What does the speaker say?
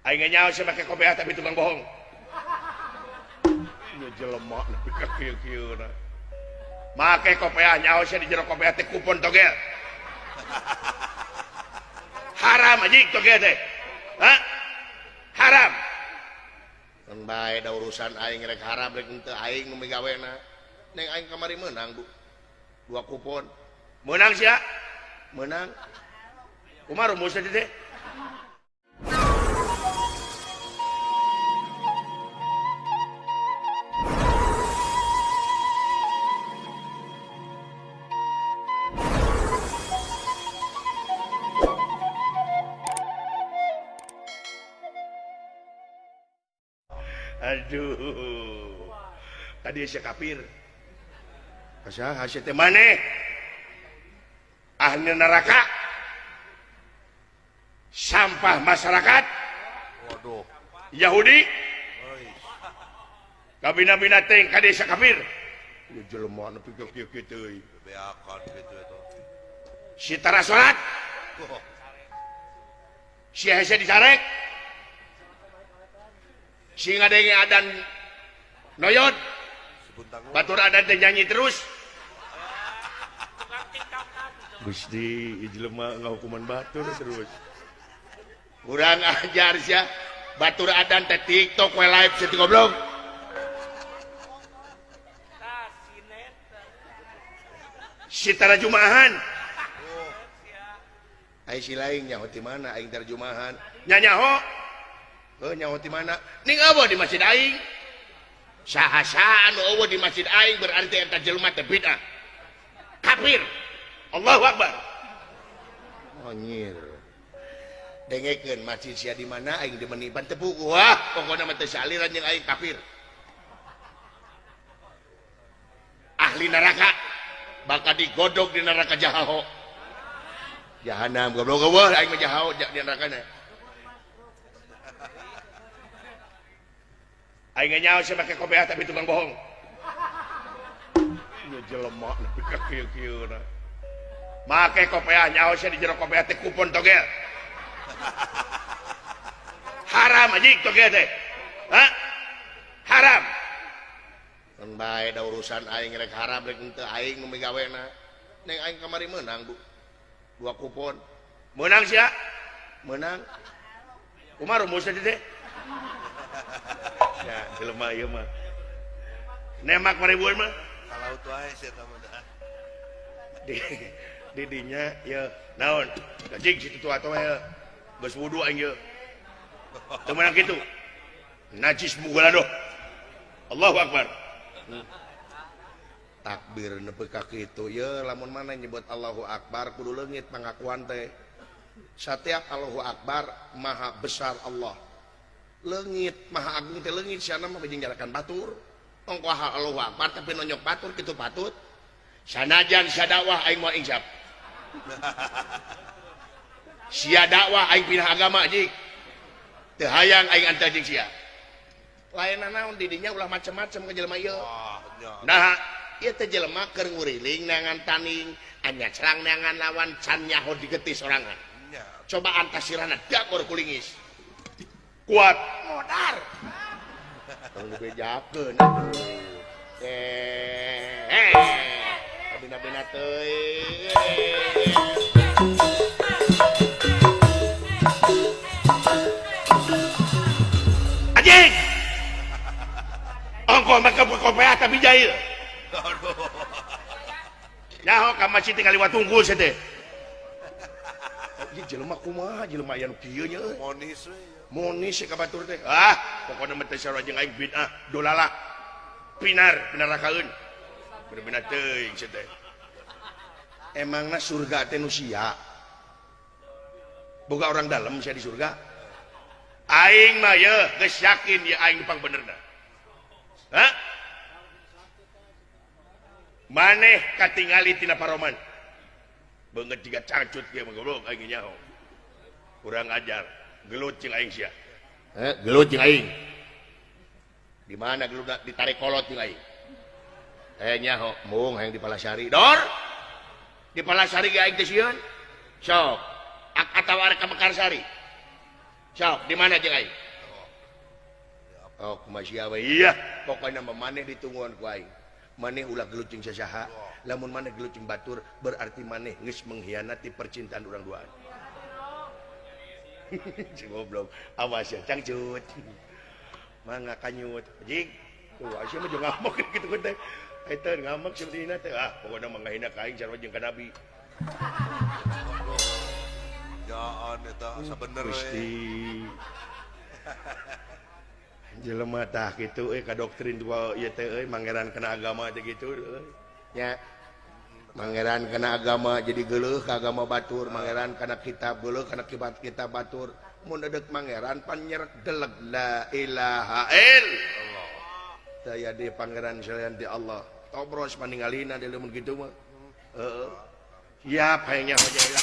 Aing nyaho sih make kopiah tapi tukang bohong. Ieu jelema nepi ka kieu-kieu na. Make kopiah nyaho sih di jero kopiah teh kupon togel. Haram anjing togel teh. Hah? Haram. Mun bae da urusan aing rek haram rek henteu aing nu migawena. Neng aing kamari menang, Bu. 2 kupon. Menang sia? Menang. Kumaha rumusna teh? Aduh, tadi si kafir. Asa hasil teh maneh? Ahli neraka, sampah masyarakat. Waduh. Yahudi. Kabina-bina teh kadi si kafir. Ieu jelema nu pikir kieu teh. Beakan kitu eta. Si tara salat. Si hese dicarek. Si ngadenge adan noyot batur adan teh nyanyi terus Gusti jelema ngahukuman batur terus kurang ajar sia batur adan teh TikTok we live seutik goblok si tarajumahan ai si lain nyaho ti mana aing tarajumahan nyanyaho nyawa di mana? Ning eueuh di masjid aing. Saha-saha anu eueuh di masjid aing berarti eta jelema teh bid'ah. Kafir. Allahu Akbar. Anjir. Dengekeun masjid sia di mana aing dimenipan tepuk. Wah, pokona mah teu saaliran jeung aing kafir. Ahli neraka bakal digodog di neraka jahanam. Jahanam goblok eueuh aing mah jahanam di nerakana. Aing nyaho sih make kopiah tapi tukang bohong. Ieu jelema nepi ka kieu-kieu na. Make kopiah nyaho sih di jero kopiah teh kupon togel. Haram anjing togel teh. Hah? Haram. Mun bae da urusan aing rek haram rek henteu aing nu migawena. Neng aing kamari menang, Bu. 2 kupon. Menang sia? Menang. Kumaha rumusna teh? Ya, jelema ieu mah. Nemak maribuan mah. Kalau tu aya sia mah dah. Di dinya ya naon? Cacing situ tua atuh ya. Geus wudu aing ieu. Teu meunang kitu. Najis mugaladoh. Allahu Akbar. Takbir nepi ka kitu. Ye lamun mana nyebut Allahu Akbar kudu leungit pangakuan teh. Setiap Allahu Akbar maha besar Allah. Leungit maha agung teh leungit siana mah bejeng jarakan batur ongko Allahu Akbar tapi nonyok batur kitu patut sanajan sia dakwah aing moal insaf sia dakwah aing pindah agama jik teu hayang aing anta jeung sia laenna naon di dinya ulah macem-macem ka jelema ieu nah ieu teh jelema keur nguriling neangan taning anya cerang neangan lawan can nyaho digeti sorangan coba antasirana dagor kulingis kuat modar tong dibejakeun abina-bina teuy anjing ongko make kopiah tapi jahil nyaho ka masjid tinggal liwat tunggul sia teh jelema kumaha jelema aya nu kieu nya monis we monis ka batur teh pokona mah teh sarua jeung aing bid'ah dolala pinar pinarakaeun bener-bener teuing sia teh emangna surga teh nu sia boga orang dalam sia di surga aing mah ye geus yakin ye aing pang benerna hah maneh katingali tina paroman beungeut jiga cangcut kieu mah goblok aing nyaho kurang ajar gelut jeung aing sia gelut jeung aing di mana gelut ditarik kolot jeung aing nyaho mung hayang di Palasari dor di Palasari ge aing teh sieun sok atawa arek ka Mekarsari Sok, di mana jeung aing? Oh, kumaha we? Iya, pokoknya maneh ditungguan ku aing. Maneh ulah gelut jeung sasaha. Lamun maneh gelut jeung batur, berarti maneh geus mengkhianati percintaan urang duaan. Si goblok. Awas ya, cangcut. Mangga kanyut. Jing. Tuh, asa mah jeung ngamuk kitu teh. Eta ngamak seperti ini teh. Ah, pokona mangahina ka aing sarua jeung ka Nabi. Jaan eta sabener we. Gusti. Jelema tah kitu ka doktrin tua ieu teh mangeran kana agama teh kitu nya. Mangeran kana agama jadi geuleuh ka agama batur, mangeran kana kitab geuleuh kana kitab batur. Mun dedeg mangeran pan nyerek deleg la ilaha illallah. Taya di pangeran selain di Allah. Tobros paningalina di lamun kitu mah. Heeh. Siap hayangnya aja.